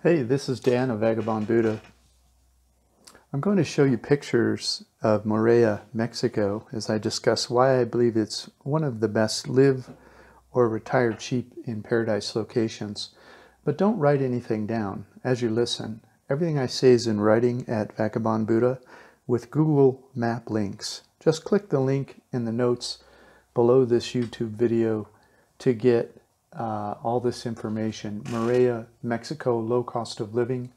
Hey, this is Dan of Vagabond Buddha. I'm going to show you pictures of Morelia, Mexico, as I discuss why I believe it's one of the best live or retire cheap in paradise locations. But don't write anything down as you listen. Everything I say is in writing at Vagabond Buddha with Google Map links. Just click the link in the notes below this YouTube video to get all this information. Morelia, Mexico, low cost of living.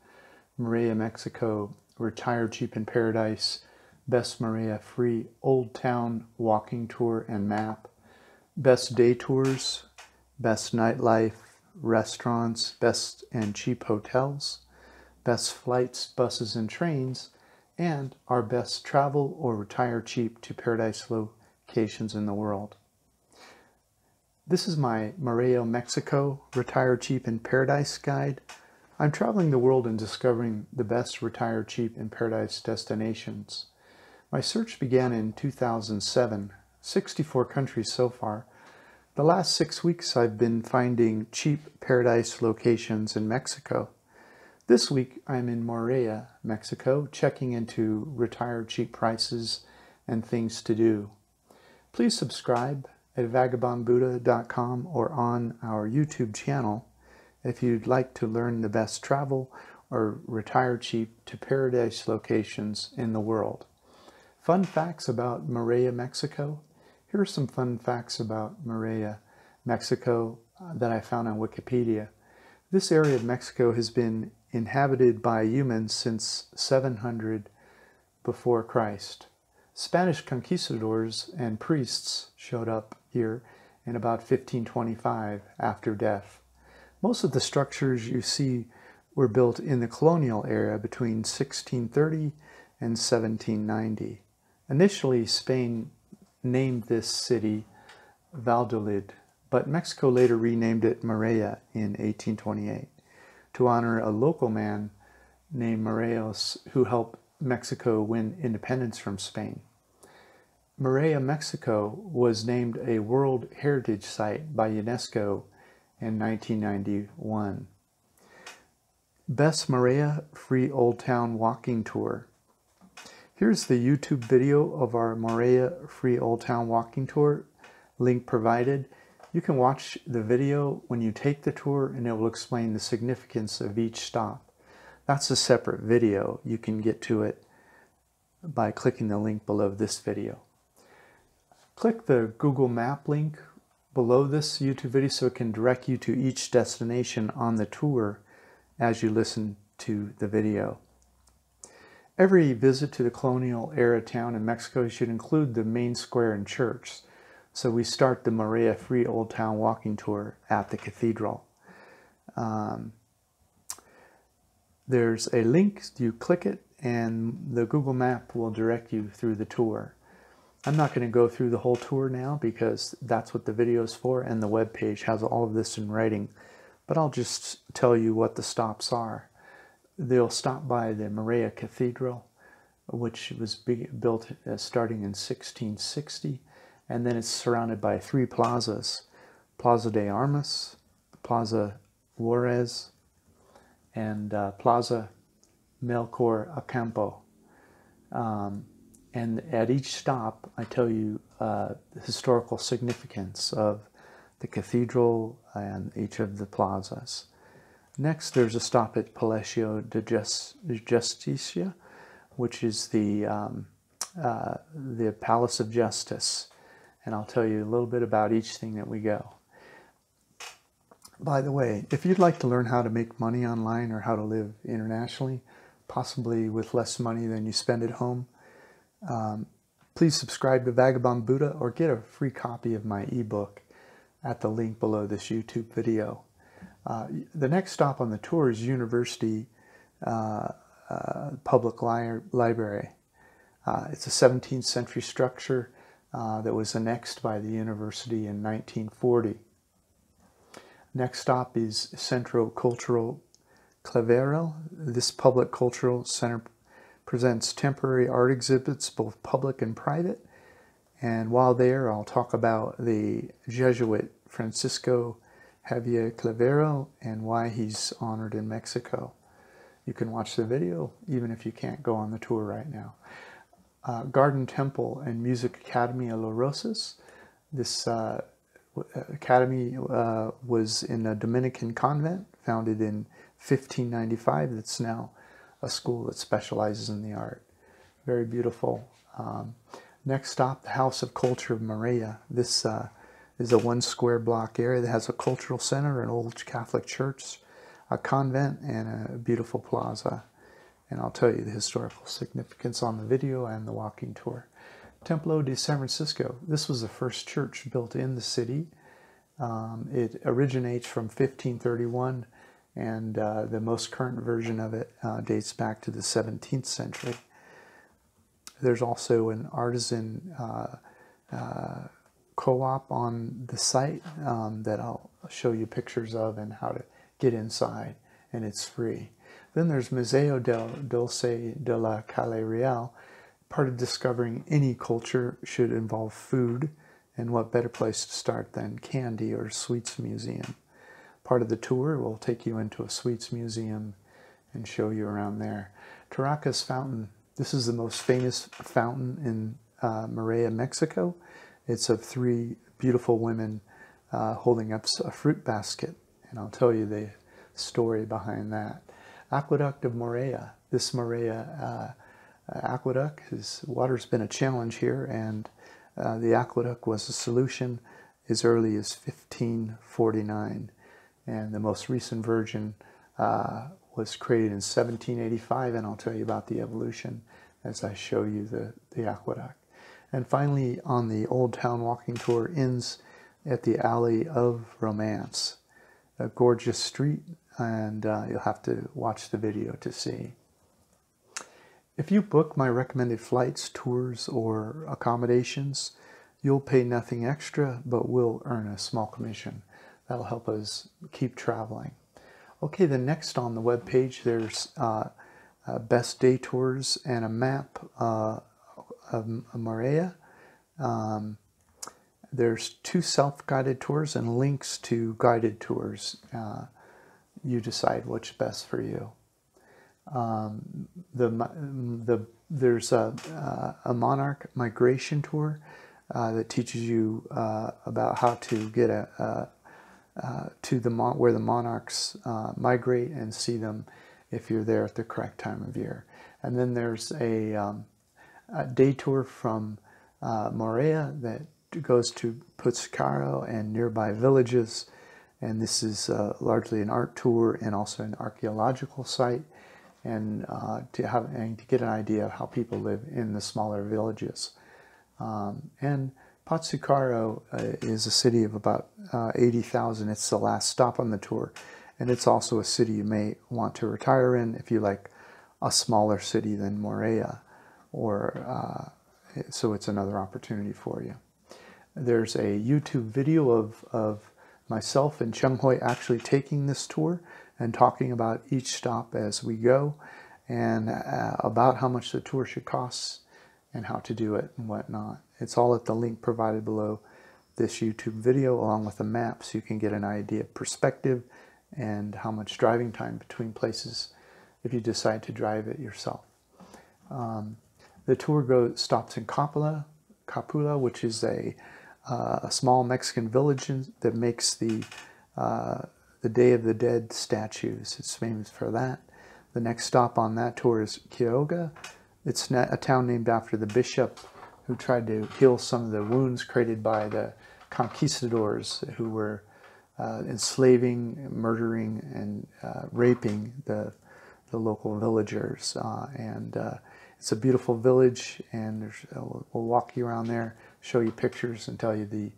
Morelia, Mexico, retire cheap in paradise. Best Morelia free old town walking tour and map. Best day tours, best nightlife, restaurants, best and cheap hotels, best flights, buses and trains, and our best travel or retire cheap to paradise locations in the world. This is my Morelia, Mexico, Retire Cheap in Paradise guide. I'm traveling the world and discovering the best retire cheap in paradise destinations. My search began in 2007, 64 countries so far. The last 6 weeks I've been finding cheap paradise locations in Mexico. This week I'm in Morelia, Mexico, checking into retire cheap prices and things to do. Please subscribe at vagabondbuddha.com or on our YouTube channel if you'd like to learn the best travel or retire cheap to paradise locations in the world. Fun facts about Morelia, Mexico. Here are some fun facts about Morelia, Mexico that I found on Wikipedia. This area of Mexico has been inhabited by humans since 700 before Christ. Spanish conquistadors and priests showed up here in about 1525 after death. Most of the structures you see were built in the colonial era between 1630 and 1790. Initially, Spain named this city Valladolid, but Mexico later renamed it Morelia in 1828 to honor a local man named Morelos who helped Mexico win independence from Spain. Morelia, Mexico was named a World Heritage Site by UNESCO in 1991. Best Morelia Free Old Town Walking Tour. Here's the YouTube video of our Morelia Free Old Town Walking Tour, link provided. You can watch the video when you take the tour and it will explain the significance of each stop. That's a separate video. You can get to it by clicking the link below this video. Click the Google Map link below this YouTube video so it can direct you to each destination on the tour as you listen to the video. Every visit to the colonial era town in Mexico should include the main square and church. So we start the Morelia Free Old Town Walking Tour at the cathedral. There's a link, you click it, and the Google Map will direct you through the tour. I'm not going to go through the whole tour now because that's what the video is for, and the web page has all of this in writing. But I'll just tell you what the stops are. They'll stop by the Morelia Cathedral, which was built starting in 1660, and then it's surrounded by 3 plazas: Plaza de Armas, Plaza Juarez, and Plaza Melchor Ocampo. And at each stop, I tell you the historical significance of the cathedral and each of the plazas. Next, there's a stop at Palacio de Justicia, which is the Palace of Justice. And I'll tell you a little bit about each thing that we go. By the way, if you'd like to learn how to make money online or how to live internationally, possibly with less money than you spend at home, please subscribe to Vagabond Buddha or get a free copy of my ebook at the link below this YouTube video. The next stop on the tour is University Public Library. It's a 17th century structure that was annexed by the university in 1940. Next stop is Centro Cultural Clavero. This public cultural center presents temporary art exhibits, both public and private. And while there, I'll talk about the Jesuit Francisco 𝐂𝐎𝐒𝐎 and why he's honored in Mexico. You can watch the video even if you can't go on the tour right now. Garden Temple and Music Academy of Los Rosas. This academy was in a Dominican convent founded in 1595. That's now a school that specializes in the art. Very beautiful. Next stop, the House of Culture of Morelia. This is a 1 square block area that has a cultural center, an old Catholic church, a convent, and a beautiful plaza. And I'll tell you the historical significance on the video and the walking tour. Templo de San Francisco. This was the first church built in the city. It originates from 1531, and the most current version of it dates back to the 17th century. There's also an artisan co-op on the site that I'll show you pictures of and how to get inside, and it's free. Then there's Museo del Dulce de la Calle Real. Part of discovering any culture should involve food, and what better place to start than Candy or Sweets Museum. Part of the tour will take you into a sweets museum and show you around there. Taraca's Fountain. This is the most famous fountain in Morelia, Mexico. It's of 3 beautiful women holding up a fruit basket, and I'll tell you the story behind that. Aqueduct of Morelia. This Morelia aqueduct, water's been a challenge here, and the aqueduct was a solution as early as 1549, and the most recent version was created in 1785, and I'll tell you about the evolution as I show you the aqueduct. And finally, on the Old Town walking tour, ends at the Alley of Romance, a gorgeous street, and you'll have to watch the video to see. If you book my recommended flights, tours, or accommodations, you'll pay nothing extra, but will earn a small commission. That'll help us keep traveling. Okay, the next on the web page, there's best day tours and a map of Morelia. There's 2 self-guided tours and links to guided tours. You decide what's best for you. There's a monarch migration tour that teaches you about how to get to where the monarchs migrate and see them if you're there at the correct time of year. And then there's a day tour from Morelia that goes to Putzcaro and nearby villages, and this is largely an art tour and also an archaeological site, and to get an idea of how people live in the smaller villages. And Putzcaro is a city of about 80,000. It's the last stop on the tour, and it's also a city you may want to retire in if you like a smaller city than Morelia, or so it's another opportunity for you. There's a YouTube video of myself and 𝐂𝐒𝐄 actually taking this tour and talking about each stop as we go, and about how much the tour should cost and how to do it and whatnot. It's all at the link provided below this YouTube video, along with a map, so you can get an idea of perspective and how much driving time between places if you decide to drive it yourself. The tour stops in Capula, which is a small Mexican village that makes the Day of the Dead statues. It's famous for that. The next stop on that tour is 𝐂𝐎𝐒. It's a town named after the bishop who tried to heal some of the wounds created by the conquistadors who were enslaving, murdering, and raping the local villagers. It's a beautiful village, and we'll walk you around there, show you pictures, and tell you the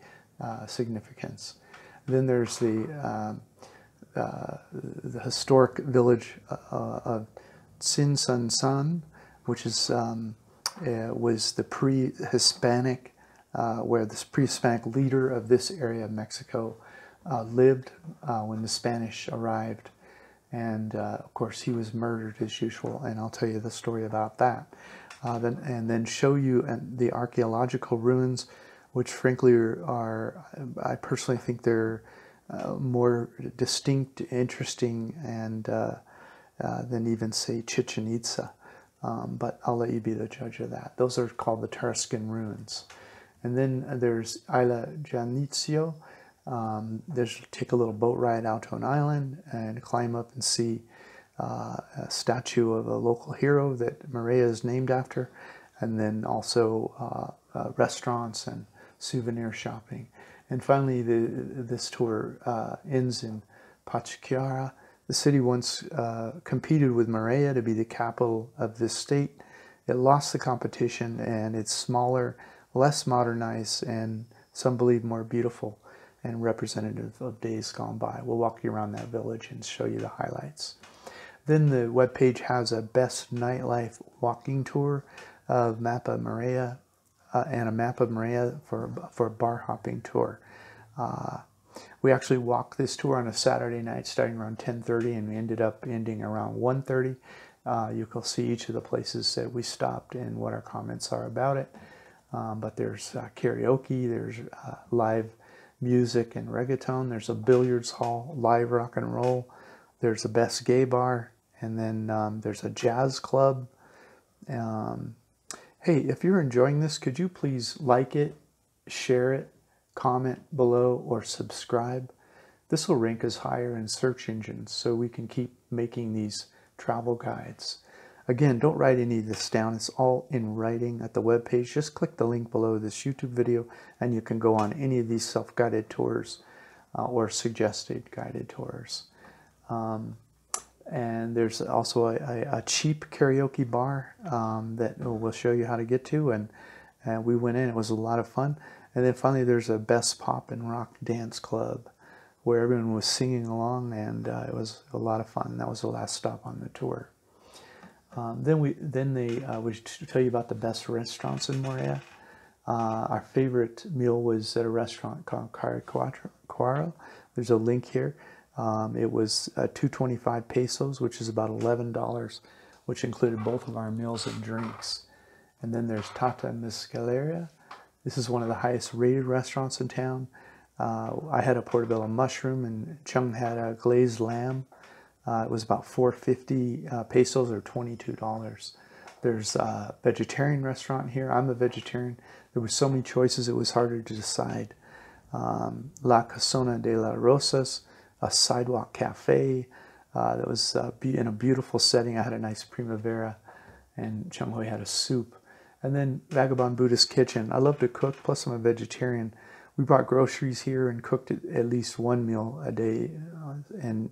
significance. Then there's the historic village of Tzintzuntzan, which is was the pre-Hispanic, where this pre-Hispanic leader of this area of Mexico lived when the Spanish arrived. And of course, he was murdered as usual, and I'll tell you the story about that. And then show you the archaeological ruins, which frankly I personally think they're more distinct, interesting, and than even, say, Chichen Itza. But I'll let you be the judge of that. Those are called the Tarascan ruins. And then there's Isla Janitzio. There's take a little boat ride out to an island and climb up and see a statue of a local hero that Morelia is named after, and then also restaurants and souvenir shopping. And finally, this tour ends in Pachiquiara. The city once competed with Morelia to be the capital of this state. It lost the competition, and it's smaller, less modernized, and some believe more beautiful and representative of days gone by. We'll walk you around that village and show you the highlights. Then the webpage has a best nightlife walking tour of map of Morelia and a map of Morelia for a bar hopping tour. We actually walked this tour on a Saturday night starting around 10:30, and we ended up ending around 1:30. You can see each of the places that we stopped and what our comments are about it. But there's karaoke, there's live music and reggaeton, there's a billiards hall, live rock and roll, there's a best gay bar, and then there's a jazz club. Hey, if you're enjoying this, could you please like it, share it, comment below, or subscribe? This will rank us higher in search engines so we can keep making these travel guides. Again, don't write any of this down. It's all in writing at the webpage. Just click the link below this YouTube video and you can go on any of these self-guided tours or suggested guided tours. And there's also a cheap karaoke bar that we'll show you how to get to. And we went in. It was a lot of fun. And then finally there's a best pop and rock dance club where everyone was singing along, and it was a lot of fun. That was the last stop on the tour. Then they would tell you about the best restaurants in Morelia. Our favorite meal was at a restaurant called 𝐂𝐎𝐒𝐓. There's a link here. It was 225 pesos, which is about $11, which included both of our meals and drinks. And then there's Tata Mezcaleria. This is one of the highest rated restaurants in town. I had a portobello mushroom, and Chung had a glazed lamb. It was about 450 pesos, or $22. There's a vegetarian restaurant here. I'm a vegetarian. There were so many choices, it was harder to decide. La Casona de las Rosas, a sidewalk cafe that was in a beautiful setting. I had a nice primavera, and Chung Hui had a soup. And then Vagabond Buddhist Kitchen. I love to cook, plus I'm a vegetarian. We bought groceries here and cooked at least one meal a day, and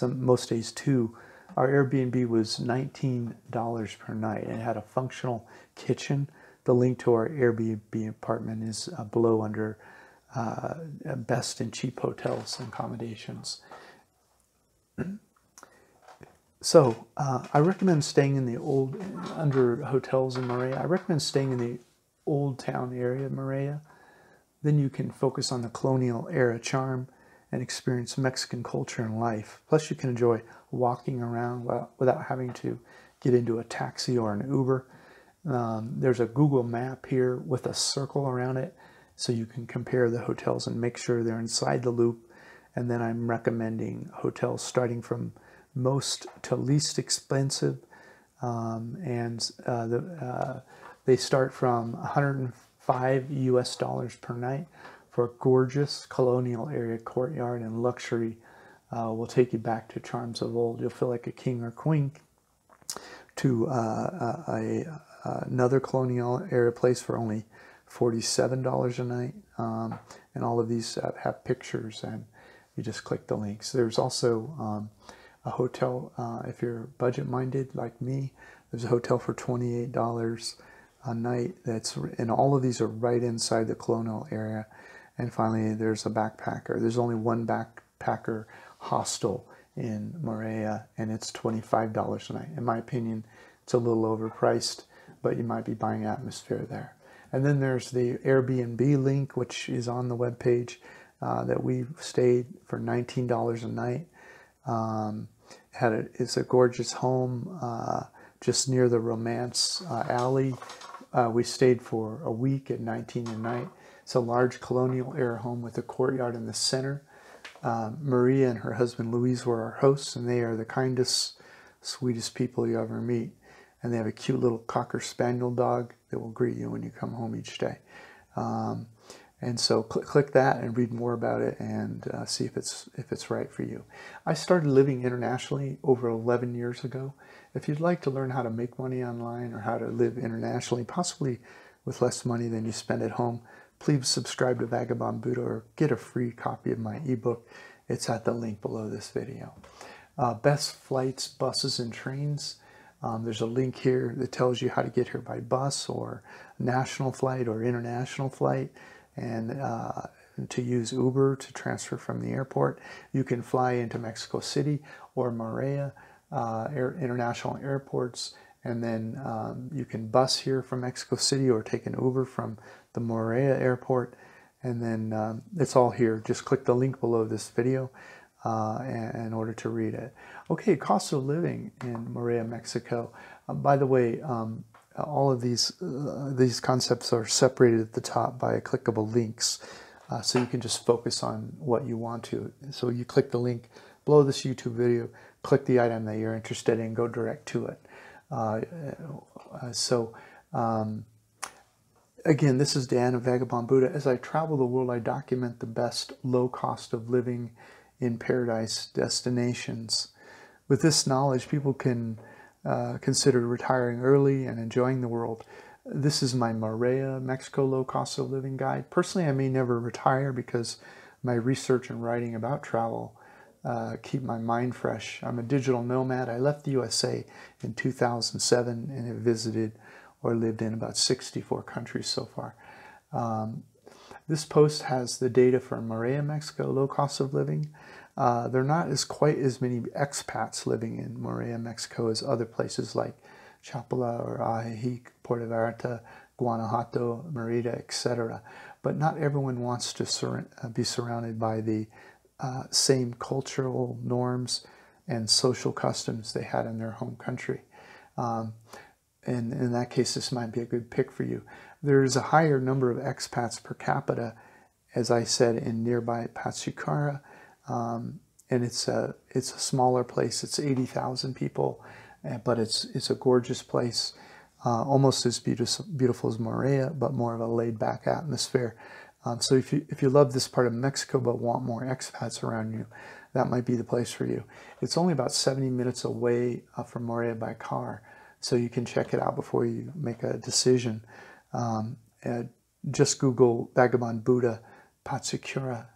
most days two. Our Airbnb was $19 per night, and it had a functional kitchen. The link to our Airbnb apartment is below under best and cheap hotels and accommodations. So I recommend staying in the under hotels in Morelia. I recommend staying in the old town area of Morelia. Then you can focus on the colonial era charm and experience Mexican culture and life. Plus you can enjoy walking around without having to get into a taxi or an Uber. There's a Google map here with a circle around it, so you can compare the hotels and make sure they're inside the loop. And then I'm recommending hotels starting from most to least expensive, they start from $105 per night for a gorgeous colonial area courtyard and luxury. Will take you back to charms of old. You'll feel like a king or queen. To another colonial area place for only $47 a night, and all of these have pictures, and you just click the links. There's also a hotel, if you're budget minded like me, there's a hotel for $28 a night. And all of these are right inside the colonial area. And finally, there's a backpacker. There's only one backpacker hostel in Morelia, and it's $25 a night. In my opinion, it's a little overpriced, but you might be buying atmosphere there. And then there's the Airbnb link, which is on the webpage, that we stayed for $19 a night. It's a gorgeous home just near the Romance Alley. We stayed for a week at $19 a night. It's a large colonial era home with a courtyard in the center. Maria and her husband Louise were our hosts, and they are the kindest, sweetest people you ever meet. And they have a cute little Cocker Spaniel dog that will greet you when you come home each day. And so click that and read more about it and see if it's right for you. I started living internationally over 11 years ago. If you'd like to learn how to make money online or how to live internationally, possibly with less money than you spend at home, please subscribe to Vagabond Buddha or get a free copy of my ebook. It's at the link below this video. Best flights, buses, and trains. There's a link here that tells you how to get here by bus or national flight or international flight, and to use Uber to transfer from the airport. You can fly into Mexico City or Morelia international airports, and then you can bus here from Mexico City or take an Uber from the Morelia airport, and then it's all here. Just click the link below this video in order to read it. Okay, cost of living in Morelia, Mexico. By the way, all of these concepts are separated at the top by clickable links, so you can just focus on what you want to. So you click the link below this YouTube video, click the item that you're interested in, go direct to it. Again, this is Dan of Vagabond Buddha. As I travel the world, I document the best low cost of living in paradise destinations. With this knowledge, people can consider retiring early and enjoying the world. This is my Morelia, Mexico low cost of living guide. Personally, I may never retire because my research and writing about travel keep my mind fresh. I'm a digital nomad. I left the USA in 2007 and have visited or lived in about 64 countries so far. This post has the data for Morelia, Mexico, low cost of living. There are not quite as many expats living in Morelia, Mexico as other places like Chapala or Ajijic, Puerto Vallarta, Guanajuato, Merida, etc. But not everyone wants to be surrounded by the same cultural norms and social customs they had in their home country. And in that case, this might be a good pick for you. There's a higher number of expats per capita, as I said, in nearby Pachucara, and it's a smaller place. It's 80,000 people, but it's a gorgeous place, almost as beautiful as Morelia, but more of a laid-back atmosphere. So if you love this part of Mexico but want more expats around you, that might be the place for you. It's only about 70 minutes away from Morelia by car, so you can check it out before you make a decision. Just Google Vagabond Buddha Pachucara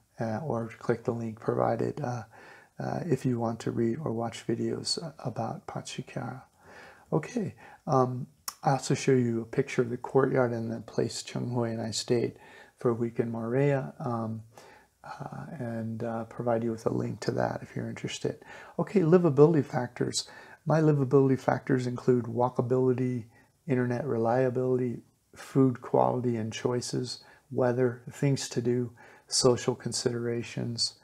or click the link provided if you want to read or watch videos about Pachucara. Okay, I also show you a picture of the courtyard and the place Chung Hui and I stayed for a week in Morelia, and provide you with a link to that if you're interested. Okay, livability factors. My livability factors include walkability, internet reliability, food quality and choices, weather, things to do, social considerations,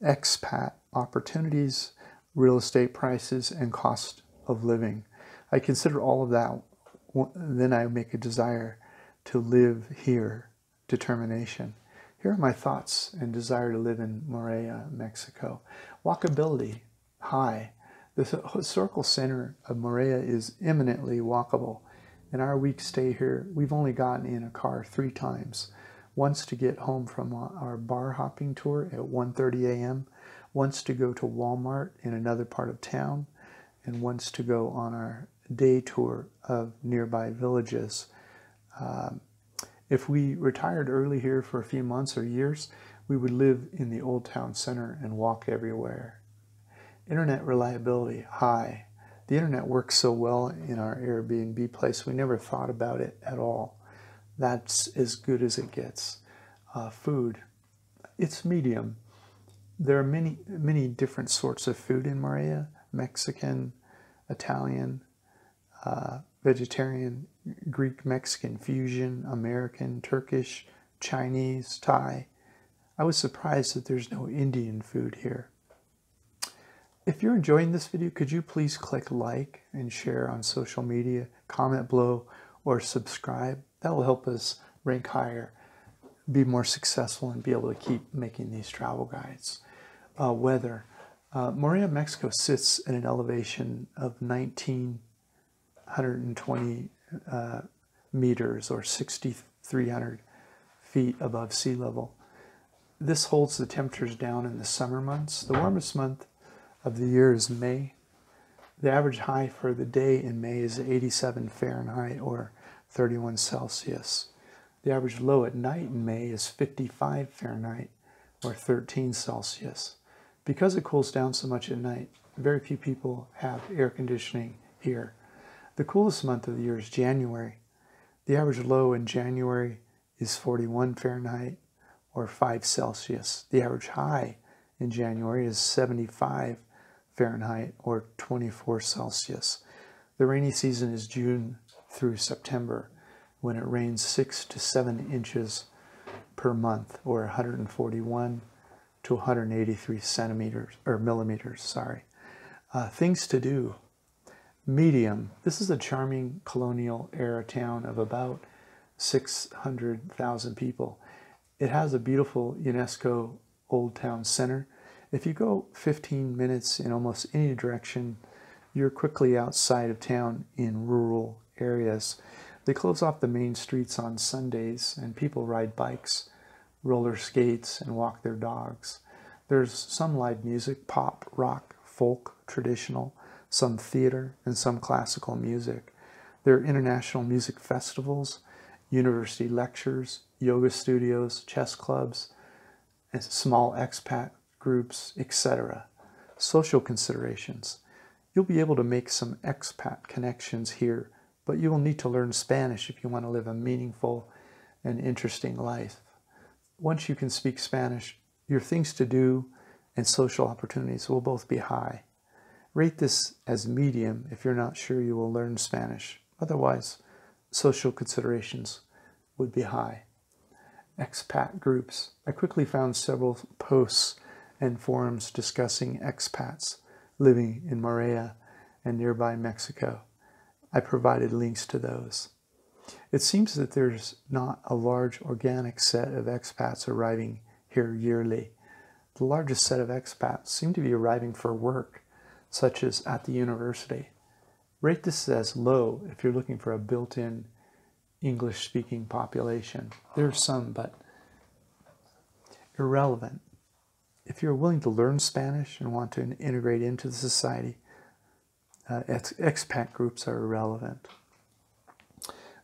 expat opportunities, real estate prices, and cost of living. I consider all of that, then I make a desire to live here determination. Here are my thoughts and desire to live in Morelia, Mexico. Walkability, high. The historical center of Morelia is eminently walkable. In our week stay here, we've only gotten in a car 3 times. Once to get home from our bar hopping tour at 1:30 a.m., once to go to Walmart in another part of town, and once to go on our day tour of nearby villages. If we retired early here for a few months or years, we would live in the old town center and walk everywhere. Internet reliability, high. The internet works so well in our Airbnb place, we never thought about it at all. That's as good as it gets. Food, it's medium. There are many different sorts of food in Morelia: Mexican, Italian, vegetarian, Greek, Mexican fusion, American, Turkish, Chinese, Thai. I was surprised that there's no Indian food here. If you're enjoying this video, could you please click like and share on social media, comment below, or subscribe? That will help us rank higher, be more successful, and be able to keep making these travel guides. Weather. Morelia, Mexico sits at an elevation of 1,920 meters, or 6,300 feet above sea level. This holds the temperatures down in the summer months. The warmest month of the year is May. The average high for the day in May is 87 Fahrenheit, or 31 Celsius. The average low at night in May is 55 Fahrenheit, or 13 Celsius. Because it cools down so much at night, very few people have air conditioning here. The coolest month of the year is January. The average low in January is 41 Fahrenheit, or 5 Celsius. The average high in January is 75 Fahrenheit, or 24 Celsius. The rainy season is June through September, when it rains 6 to 7 inches per month, or 141 to 183 centimeters, or millimeters, sorry. Things to do. Medium. This is a charming colonial era town of about 600,000 people. It has a beautiful UNESCO Old Town Center. If you go 15 minutes in almost any direction, you're quickly outside of town in rural areas. They close off the main streets on Sundays, and people ride bikes, roller skates, and walk their dogs. There's some live music, pop, rock, folk, traditional, some theater, and some classical music. There are international music festivals, university lectures, yoga studios, chess clubs, and small expat groups, etc. Social considerations. You'll be able to make some expat connections here, but you will need to learn Spanish if you want to live a meaningful and interesting life. Once you can speak Spanish, your things to do and social opportunities will both be high. Rate this as medium if you're not sure you will learn Spanish. Otherwise, social considerations would be high. Expat groups. I quickly found several posts and forums discussing expats living in Morelia and nearby Mexico. I provided links to those. It seems that there's not a large organic set of expats arriving here yearly. The largest set of expats seem to be arriving for work, such as at the university. Rate this as low if you're looking for a built-in English-speaking population. There are some, but irrelevant. If you're willing to learn Spanish and want to integrate into the society, expat groups are irrelevant.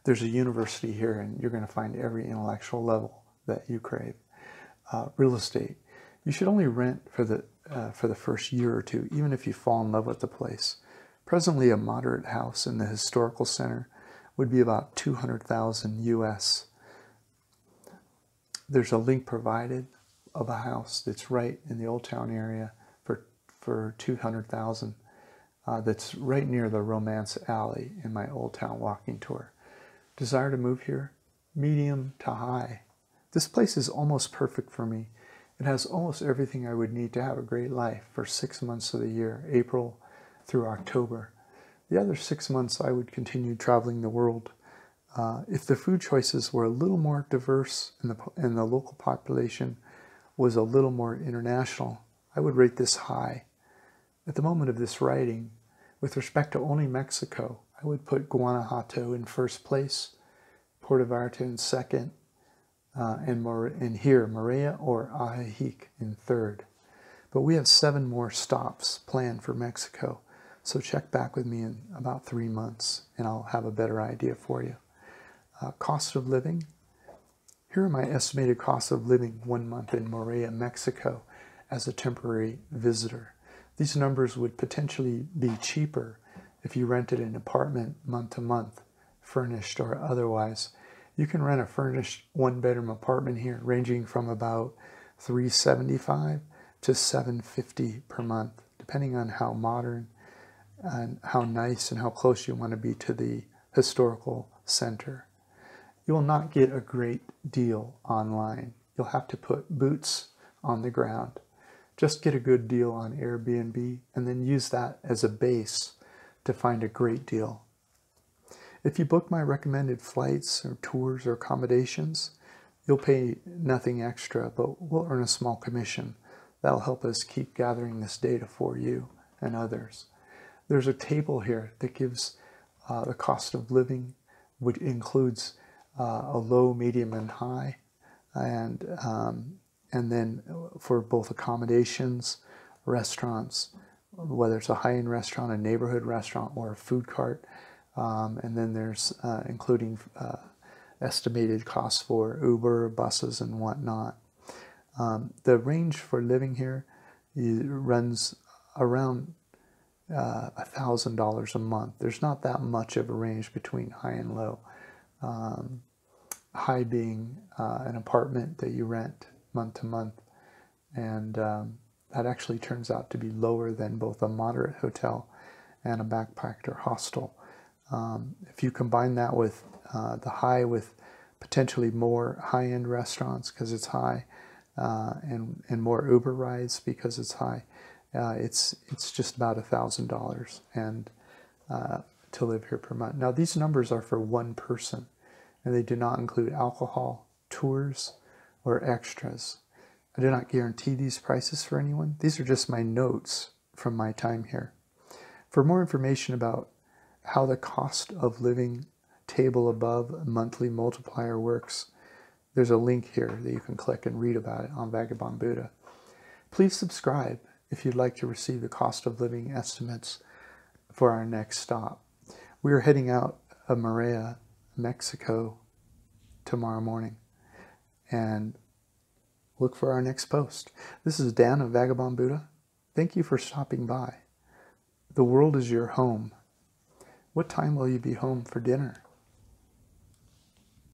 There's a university here, and you're going to find every intellectual level that you crave. Real estate. You should only rent for the first year or two, even if you fall in love with the place. Presently, a moderate house in the historical center would be about $200,000 US. There's a link provided of a house that's right in the Old Town area for $200,000. That's right near the Romance Alley in my Old Town walking tour. Desire to move here? Medium to high. This place is almost perfect for me. It has almost everything I would need to have a great life for 6 months of the year, April through October. The other 6 months I would continue traveling the world. If the food choices were a little more diverse and the local population was a little more international, I would rate this high. At the moment of this writing, with respect to only Mexico, I would put Guanajuato in first place, Puerto Vallarta in second, and here, Morelia or Ajijic in third. But we have 7 more stops planned for Mexico, so check back with me in about 3 months, and I'll have a better idea for you. Cost of living. Here are my estimated costs of living 1 month in Morelia, Mexico, as a temporary visitor. These numbers would potentially be cheaper if you rented an apartment month to month, furnished or otherwise. You can rent a furnished 1-bedroom apartment here ranging from about $375 to $750 per month, depending on how modern and how nice and how close you want to be to the historical center. You will not get a great deal online. You'll have to put boots on the ground. Just get a good deal on Airbnb and then use that as a base to find a great deal. If you book my recommended flights or tours or accommodations, you'll pay nothing extra, but we'll earn a small commission. That'll help us keep gathering this data for you and others. There's a table here that gives the cost of living, which includes a low, medium, and high, and then for both accommodations, restaurants, whether it's a high-end restaurant, a neighborhood restaurant, or a food cart, and then there's including estimated costs for Uber, buses, and whatnot. The range for living here runs around $1,000 a month. There's not that much of a range between high and low. High being an apartment that you rent month to month, and that actually turns out to be lower than both a moderate hotel and a backpacker hostel. If you combine that with the high with potentially more high-end restaurants because it's high, and more Uber rides because it's high, it's just about $1,000 and to live here per month. Now these numbers are for one person, and they do not include alcohol, tours, or extras. I do not guarantee these prices for anyone. These are just my notes from my time here. For more information about how the cost of living table above monthly multiplier works, there's a link here that you can click and read about it on Vagabond Buddha. Please subscribe if you'd like to receive the cost of living estimates for our next stop. We are heading out of Morelia, Mexico tomorrow morning, and look for our next post. This is Dan of Vagabond Buddha. Thank you for stopping by. The world is your home. What time will you be home for dinner?